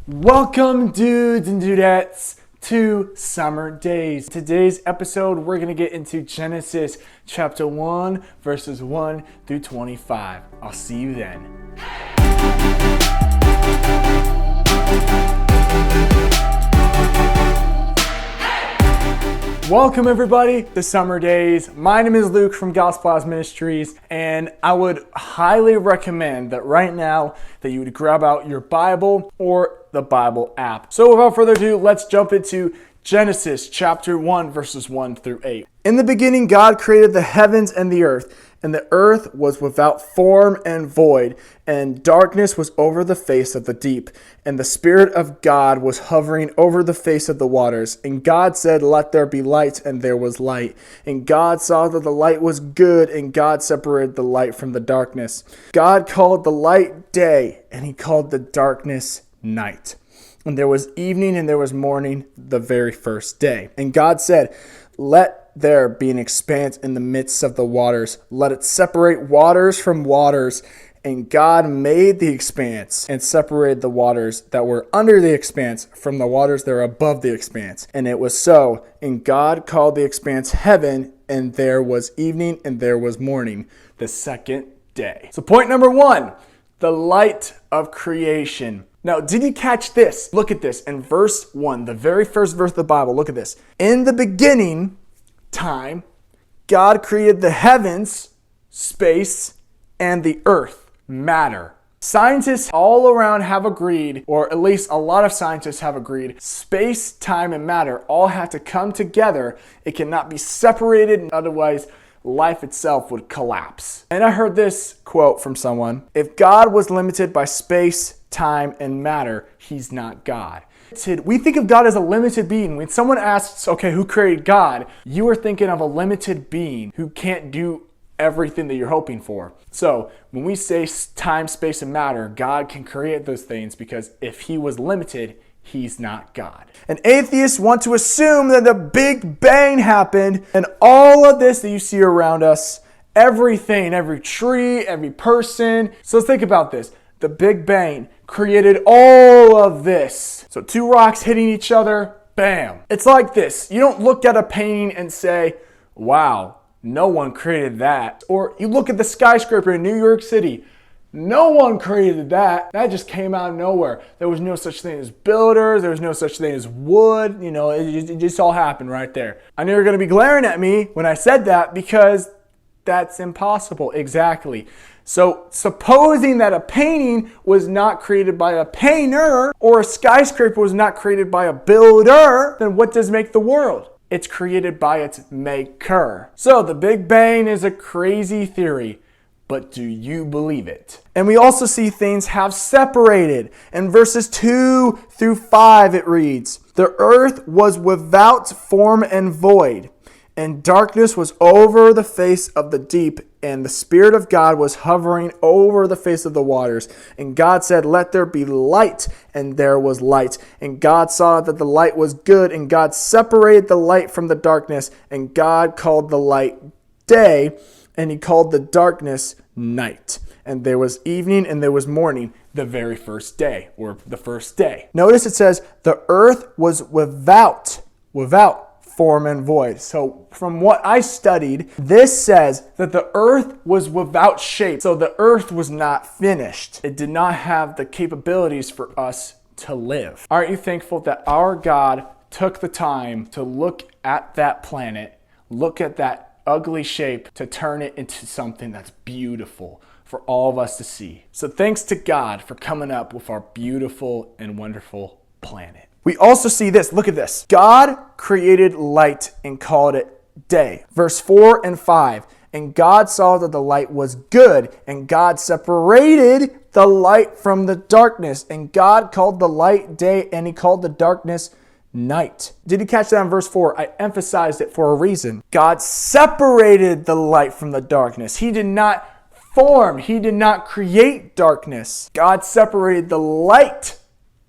Welcome, dudes and dudettes, to Summer Days. Today's episode, we're going to get into Genesis chapter 1, verses 1 through 25. I'll see you then. Welcome everybody to Summer Days. My name is Luke from TheGospelHouse Ministries, and I would highly recommend that right now that you would grab out your Bible or the Bible app. So without further ado, let's jump into Genesis chapter 1, verses 1 through 8. In the beginning, God created the heavens and the earth was without form and void, and darkness was over the face of the deep, and the Spirit of God was hovering over the face of the waters. And God said, "Let there be light," and there was light. And God saw that the light was good, and God separated the light from the darkness. God called the light day, and he called the darkness night. And there was evening and there was morning the very first day. And God said, "Let there be an expanse in the midst of the waters. Let it separate waters from waters." And God made the expanse and separated the waters that were under the expanse from the waters that were above the expanse. And it was so. And God called the expanse heaven, and there was evening and there was morning, the second day. So point number 1, the light of creation. Now, did you catch this? Look at this in verse 1, the very first verse of the Bible. Look at this. In the beginning time, God created the heavens, space, and the earth, matter. Scientists all around have agreed, or at least a lot of scientists have agreed, space, time, and matter all have to come together. It cannot be separated, otherwise life itself would collapse. And I heard this quote from someone: if God was limited by space, time, and matter, he's not God. We think of God as a limited being. When someone asks, okay, who created God? You are thinking of a limited being who can't do everything that you're hoping for. So when we say time, space, and matter, God can create those things, because if he was limited, he's not God. And atheists want to assume that the Big Bang happened, and all of this that you see around us, everything, every tree, every person. So let's think about this. The Big Bang created all of this. So two rocks hitting each other, bam. It's like this. You don't look at a painting and say, wow, no one created that. Or you look at the skyscraper in New York City. No one created that. That just came out of nowhere. There was no such thing as builders. There was no such thing as wood. It just all happened right there. I know you're going to be glaring at me when I said that, because that's impossible. Exactly. So supposing that a painting was not created by a painter, or a skyscraper was not created by a builder, then what does make the world? It's created by its maker. So the Big Bang is a crazy theory, but do you believe it? And we also see things have separated. In verses 2 through 5 it reads, "The earth was without form and void, and darkness was over the face of the deep, and the Spirit of God was hovering over the face of the waters. And God said, 'Let there be light,' and there was light. And God saw that the light was good, and God separated the light from the darkness. And God called the light day, and he called the darkness night. And there was evening and there was morning, the very first day," or the first day. Notice it says, the earth was without form and void. So from what I studied, this says that the earth was without shape. So the earth was not finished. It did not have the capabilities for us to live. Aren't you thankful that our God took the time to look at that planet, look at that ugly shape, to turn it into something that's beautiful for all of us to see? So thanks to God for coming up with our beautiful and wonderful planet. We also see this. Look at this. God created light and called it day. Verse 4 and 5. And God saw that the light was good, and God separated the light from the darkness. And God called the light day, and he called the darkness night. Did you catch that in verse 4? I emphasized it for a reason. God separated the light from the darkness. He did not form. He did not create darkness. God separated the light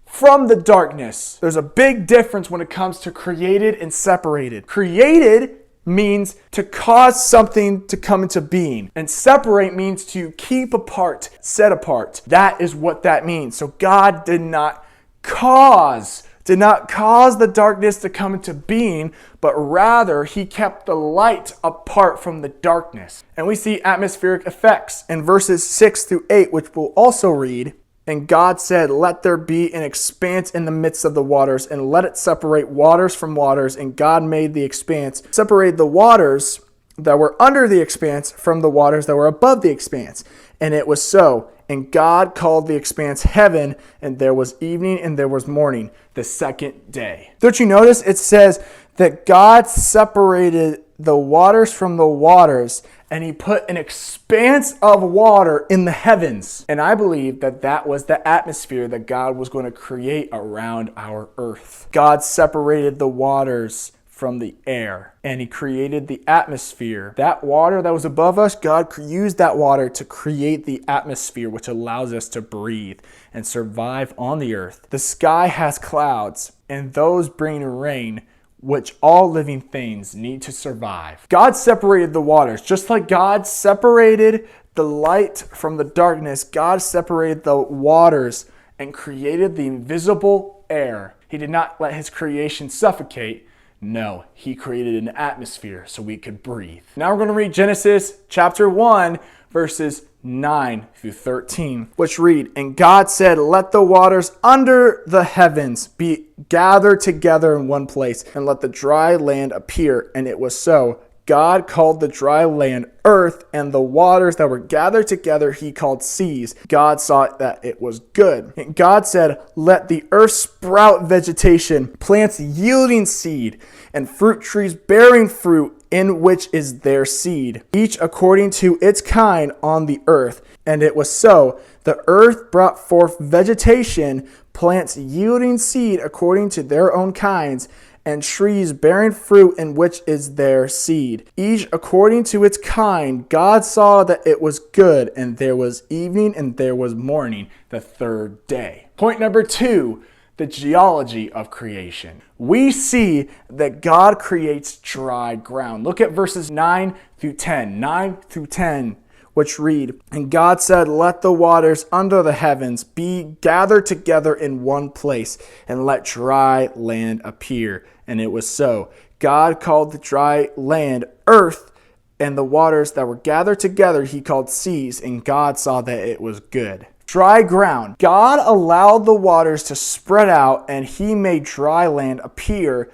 from the darkness. There's a big difference when it comes to created and separated. Created means to cause something to come into being, and separate means to keep apart, set apart. That is what that means. So God did not did not cause the darkness to come into being, but rather he kept the light apart from the darkness. And we see atmospheric effects in verses 6 through 8, which we'll also read. And God said, let there be an expanse in the midst of the waters, and let it separate waters from waters. And God made the expanse, separated the waters that were under the expanse from the waters that were above the expanse. And it was so. And God called the expanse heaven, and there was evening and there was morning, the second day. Don't you notice it says that God separated the waters from the waters, and he put an expanse of water in the heavens. And I believe that that was the atmosphere that God was going to create around our earth. God separated the waters from the air, and he created the atmosphere. That water that was above us, God used that water to create the atmosphere, which allows us to breathe and survive on the earth. The sky has clouds, and those bring rain, which all living things need to survive. God separated the waters. Just like God separated the light from the darkness, God separated the waters and created the invisible air. He did not let his creation suffocate. No, he created an atmosphere so we could breathe. Now we're going to read Genesis chapter 1, verses 9 through 13, which read, and God said, let the waters under the heavens be gathered together in one place, and let the dry land appear. And it was so. God called the dry land earth, and the waters that were gathered together he called seas. God saw that it was good. And God said, let the earth sprout vegetation, plants yielding seed, and fruit trees bearing fruit, in which is their seed, each according to its kind on the earth. And it was so. The earth brought forth vegetation, plants yielding seed according to their own kinds, and trees bearing fruit, in which is their seed, each according to its kind. God saw that it was good, and there was evening and there was morning, the third day. Point number 2, the geology of creation. We see that God creates dry ground. Look at verses 9 through 10, which read, and God said, let the waters under the heavens be gathered together in one place, and let dry land appear. And it was so. God called the dry land earth, and the waters that were gathered together he called seas, and God saw that it was good. Dry ground. God allowed the waters to spread out, and he made dry land appear.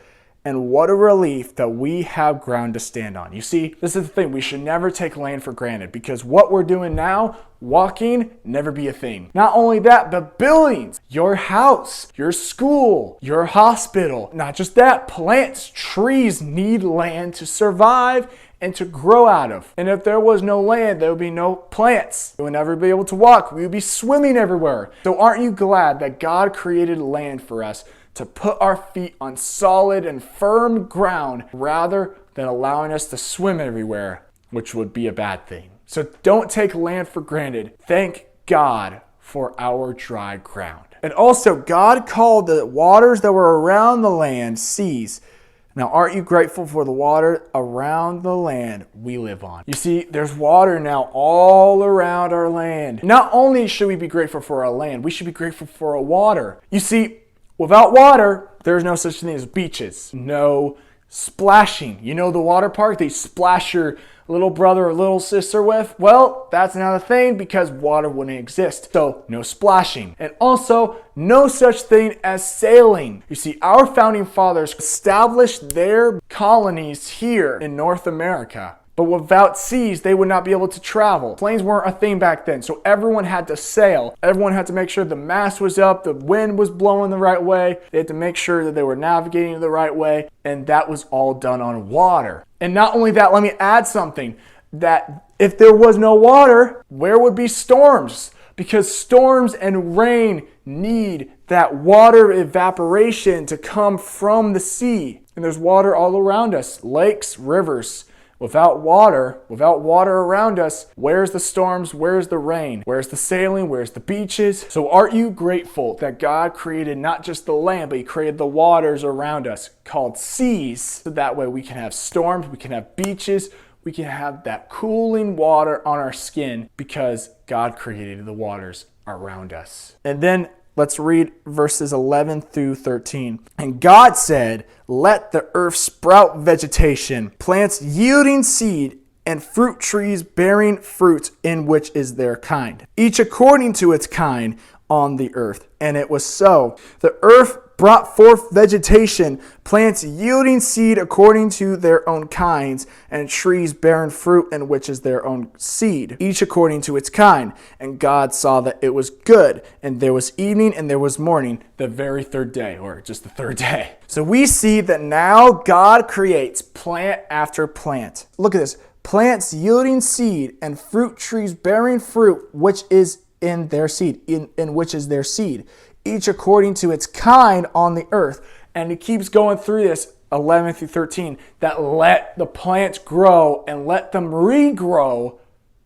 And what a relief that we have ground to stand on. You see, this is the thing. We should never take land for granted, because what we're doing now, walking, never be a thing. Not only that, but buildings, your house, your school, your hospital. Not just that, plants, trees need land to survive and to grow out of. And if there was no land, there would be no plants. We would never be able to walk. We would be swimming everywhere. So aren't you glad that God created land for us to put our feet on solid and firm ground rather than allowing us to swim everywhere, which would be a bad thing. So don't take land for granted. Thank God for our dry ground. And also, God called the waters that were around the land seas. Now, aren't you grateful for the water around the land we live on? You see, there's water now all around our land. Not only should we be grateful for our land, we should be grateful for our water. You see, without water, there's no such thing as beaches. No splashing. You know the water park they splash your little brother or little sister with? Well, that's not a thing because water wouldn't exist. So no splashing. And also, no such thing as sailing. You see, our founding fathers established their colonies here in North America. But without seas, they would not be able to travel. Planes weren't a thing back then, so everyone had to sail. Everyone had to make sure the mast was up, the wind was blowing the right way. They had to make sure that they were navigating the right way, and that was all done on water. And not only that, let me add something, that if there was no water, where would be storms? Because storms and rain need that water evaporation to come from the sea. And there's water all around us, lakes, rivers. Without water around us, where's the storms? Where's the rain? Where's the sailing? Where's the beaches? So aren't you grateful that God created not just the land, but he created the waters around us called seas. So that way we can have storms, we can have beaches, we can have that cooling water on our skin because God created the waters around us. And then Let's read verses 11 through 13. And God said, "Let the earth sprout vegetation, plants yielding seed, and fruit trees bearing fruit in which is their kind, each according to its kind on the earth." And it was so. The earth brought forth vegetation, plants yielding seed according to their own kinds, and trees bearing fruit in which is their own seed, each according to its kind. And God saw that it was good, and there was evening and there was morning, the very third day, or just the third day. So we see that now God creates plant after plant. Look at this. Plants yielding seed and fruit trees bearing fruit, which is in their seed, in which is their seed, each according to its kind on the earth. And he keeps going through this, 11 through 13, that let the plants grow and let them regrow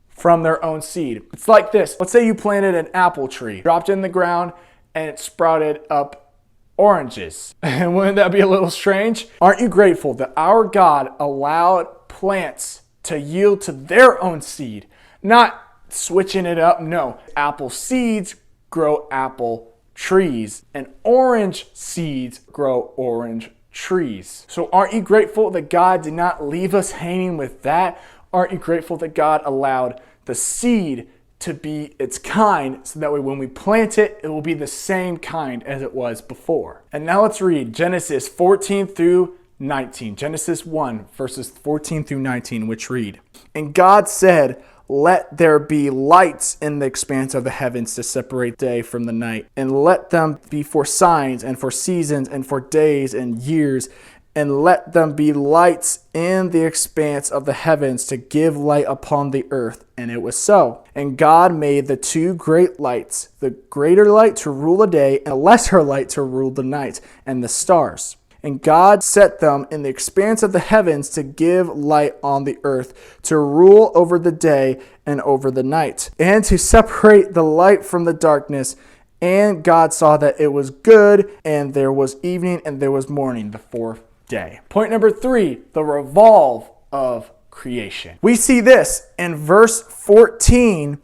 from their own seed. It's like this. Let's say you planted an apple tree, dropped it in the ground, and it sprouted up oranges. And wouldn't that be a little strange? Aren't you grateful that our God allowed plants to yield to their own seed, not switching it up? No, apple seeds grow apple trees, and orange seeds grow orange trees. So aren't you grateful that God did not leave us hanging with that? Aren't you grateful that God allowed the seed to be its kind, so that way when we plant it, it will be the same kind as it was before? And now let's read Genesis 14 through 19. Genesis 1, verses 14 through 19, which read, "And God said, let there be lights in the expanse of the heavens to separate day from the night, and let them be for signs and for seasons and for days and years, and let them be lights in the expanse of the heavens to give light upon the earth. And it was so. And God made the two great lights, the greater light to rule the day, and a lesser light to rule the night, and the stars. And God set them in the expanse of the heavens to give light on the earth, to rule over the day and over the night, and to separate the light from the darkness. And God saw that it was good, and there was evening and there was morning, the fourth day." Point number 3, the revolve of creation. We see this in verse 14.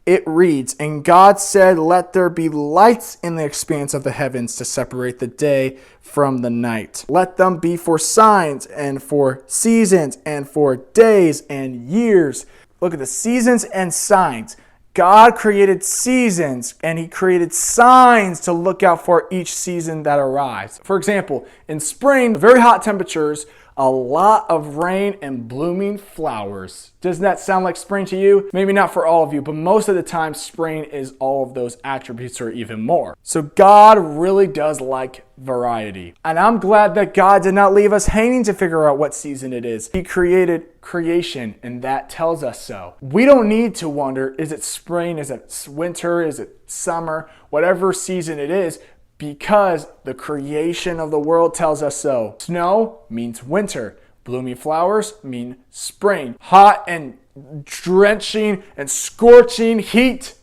It reads, "And God said, let there be lights in the expanse of the heavens to separate the day from the night. Let them be for signs and for seasons and for days and years." Look at the seasons and signs. God created seasons and he created signs to look out for each season that arrives. For example, in spring, very hot temperatures, a lot of rain and blooming flowers. Doesn't that sound like spring to you? Maybe not for all of you, but most of the time spring is all of those attributes or even more. So God really does like variety. And I'm glad that God did not leave us hanging to figure out what season it is. He created creation, and that tells us so. We don't need to wonder, is it spring, is it winter, is it summer, whatever season it is, because the creation of the world tells us so. Snow means winter. Blooming flowers mean spring. Hot and drenching and scorching heat,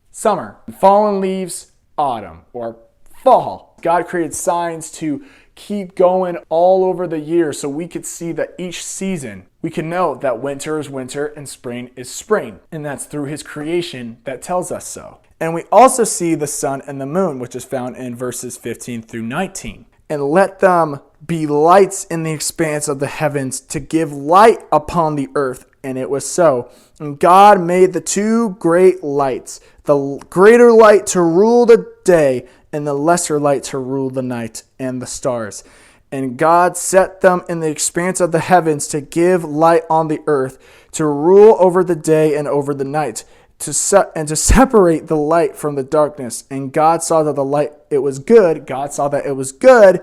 summer. Fallen leaves, autumn or fall. God created signs to keep going all over the year so we could see that each season, we can know that winter is winter and spring is spring. And that's through his creation that tells us so. And we also see the sun and the moon, which is found in verses 15 through 19. "And let them be lights in the expanse of the heavens to give light upon the earth. And it was so. And God made the two great lights, the greater light to rule the day, and the lesser light to rule the night, and the stars. And God set them in the expanse of the heavens to give light on the earth, to rule over the day and over the night, to separate the light from the darkness. And God saw that the light, it was good. God saw that it was good,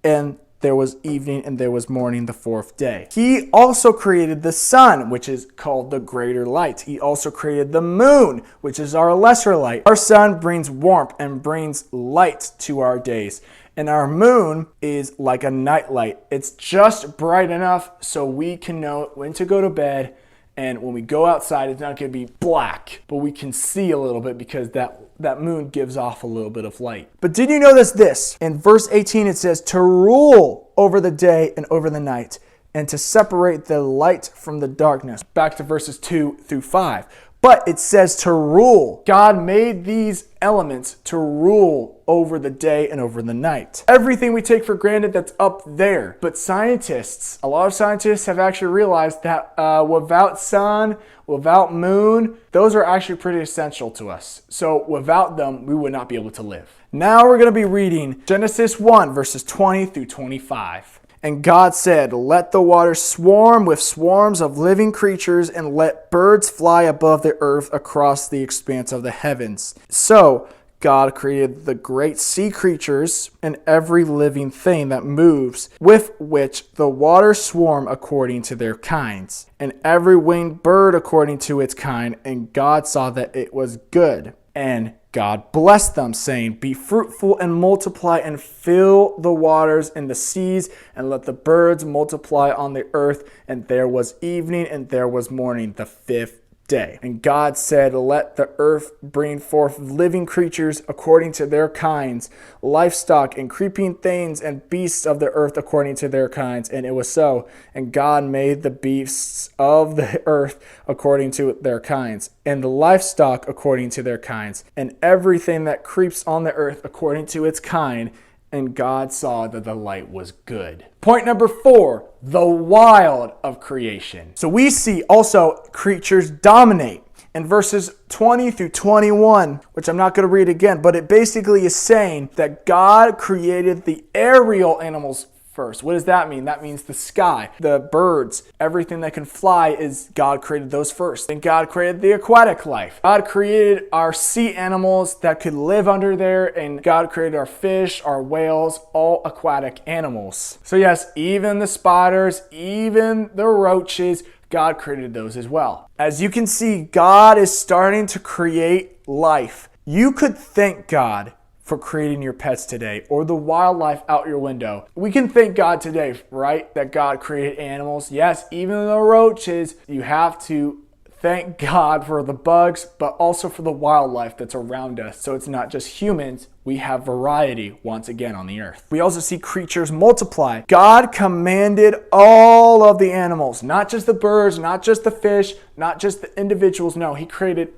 and there was evening and there was morning, the fourth day." He also created the sun, which is called the greater light. He also created the moon, which is our lesser light. Our sun brings warmth and brings light to our days. And our moon is like a night light. It's just bright enough so we can know when to go to bed. And when we go outside, it's not going to be black, but we can see a little bit because that moon gives off a little bit of light. But did you notice this? In verse 18, it says, "To rule over the day and over the night, and to separate the light from the darkness." Back to verses 2 through 5. but it says to rule. God made these elements to rule over the day and over the night. Everything we take for granted that's up there. But a lot of scientists have actually realized that without sun, without moon, those are actually pretty essential to us. So without them, we would not be able to live. Now we're going to be reading Genesis 1, verses 20 through 25. And God said, "Let the waters swarm with swarms of living creatures, and let birds fly above the earth across the expanse of the heavens." So God created the great sea creatures and every living thing that moves, with which the waters swarm according to their kinds, and every winged bird according to its kind. And God saw that it was good. And God blessed them, saying, "Be fruitful and multiply, and fill the waters and the seas, and let the birds multiply on the earth." And there was evening and there was morning, the fifth day. And God said, "Let the earth bring forth living creatures according to their kinds, livestock and creeping things and beasts of the earth according to their kinds." And it was so. And God made the beasts of the earth according to their kinds, and the livestock according to their kinds, and everything that creeps on the earth according to its kind. And God saw that the light was good. Point number 4, the wild of creation. So we see also creatures dominate in verses 20 through 21, which I'm not going to read again, but it basically is saying that God created the aerial animals first. What does that mean? That means the sky, the birds, everything that can fly is God created those first. And God created the aquatic life. God created our sea animals that could live under there, and God created our fish, our whales, all aquatic animals. So yes, even the spiders, even the roaches, God created those as well. As you can see, God is starting to create life. You could thank God for creating your pets today, or the wildlife out your window. We can thank God today, right? That God created animals. Yes, even the roaches, you have to thank God for the bugs, but also for the wildlife that's around us. So it's not just humans. We have variety once again on the earth. We also see creatures multiply. God commanded all of the animals, not just the birds, not just the fish, not just the individuals. No, he created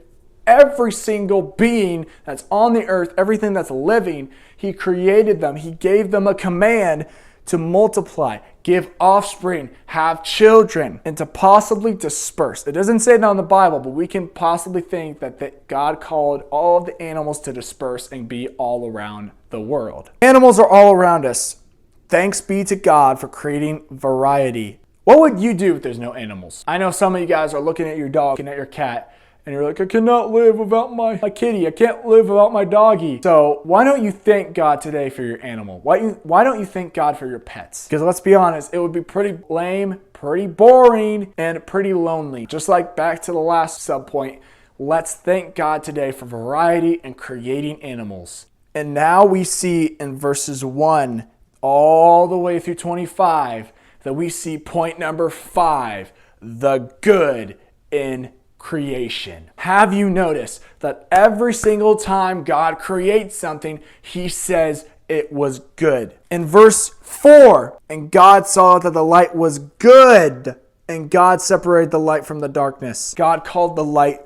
every single being that's on the earth, everything that's living. He created them. He gave them a command to multiply, give offspring, have children, and to possibly disperse. It doesn't say that in the Bible, but we can possibly think that God called all of the animals to disperse and be all around the world. Animals are all around us. Thanks be to God for creating variety. What would you do if there's no animals? I know some of you guys are looking at your dog, looking at your cat, and you're like, "I cannot live without my kitty. I can't live without my doggy." So why don't you thank God today for your animal? Why don't you thank God for your pets? Because let's be honest, it would be pretty lame, pretty boring, and pretty lonely. Just like back to the last subpoint, let's thank God today for variety and creating animals. And now we see in verses 1 all the way through 25 that we see point number 5, the good in creation. Have you noticed that every single time God creates something, he says it was good? In verse 4, and God saw that the light was good, and God separated the light from the darkness. God called the light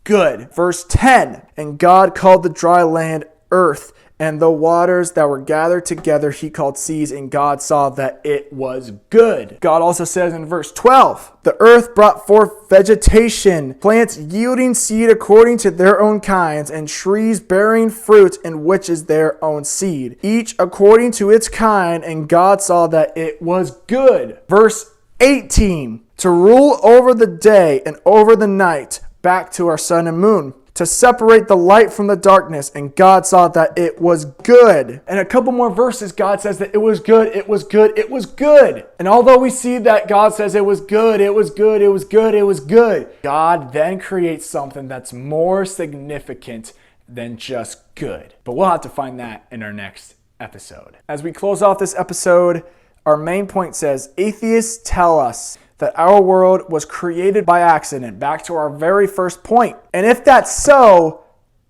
good. Verse 10, and God called the dry land earth, and the waters that were gathered together he called seas, and God saw that it was good. God also says in verse 12, the earth brought forth vegetation, plants yielding seed according to their own kinds, and trees bearing fruit in which is their own seed, each according to its kind, and God saw that it was good. Verse 18, to rule over the day and over the night, back to our sun and moon, to separate the light from the darkness, and God saw that it was good. And a couple more verses, God says that it was good, it was good, it was good. And although we see that God says it was good, it was good, it was good, it was good, God then creates something that's more significant than just good. But we'll have to find that in our next episode. As we close off this episode, our main point says, atheists tell us that our world was created by accident, back to our very first point. And if that's so,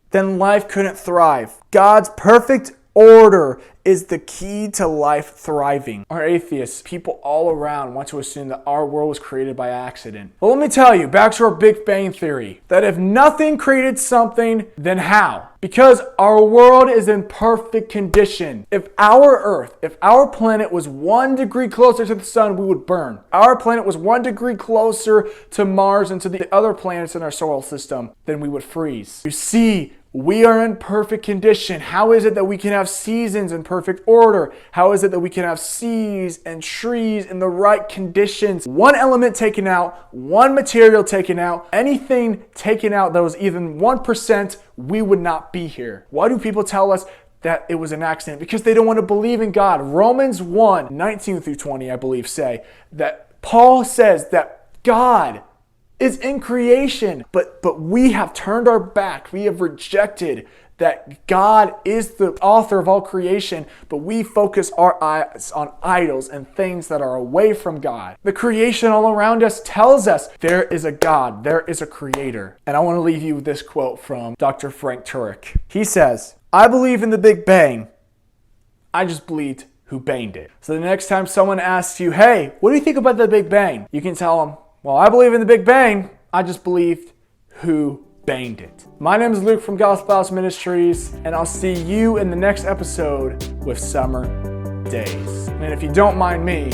then life couldn't thrive. God's perfect order is the key to life thriving. Our atheists, people all around, want to assume that our world was created by accident. Well, let me tell you, back to our Big Bang Theory, that if nothing created something, then how? Because our world is in perfect condition. If our Earth, if our planet was 1 degree closer to the sun, we would burn. Our planet was 1 degree closer to Mars and to the other planets in our solar system, then we would freeze. You see, we are in perfect condition. How is it that we can have seasons in perfect order? How is it that we can have seas and trees in the right conditions? One element taken out, one material taken out, anything taken out that was even 1%, we would not be here. Why do people tell us that it was an accident? Because they don't want to believe in God. Romans 1:19-20, I believe, say that Paul says that God is in creation, but we have turned our back. We have rejected that God is the author of all creation, but we focus our eyes on idols and things that are away from God. The creation all around us tells us there is a God, there is a creator. And I want to leave you with this quote from Dr. Frank Turek. He says, "I believe in the Big Bang. I just believed who banged it." So the next time someone asks you, "Hey, what do you think about the Big Bang?" you can tell them, "Well, I believe in the Big Bang. I just believed who banged it." My name is Luke from TheGospelHouse Ministries, and I'll see you in the next episode with Summer Days. And if you don't mind me,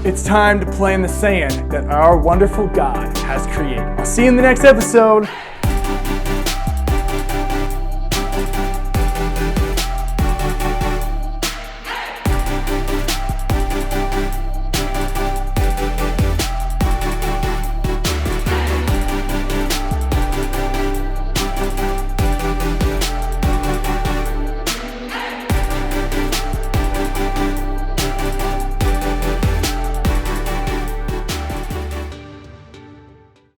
it's time to play in the sand that our wonderful God has created. I'll see you in the next episode.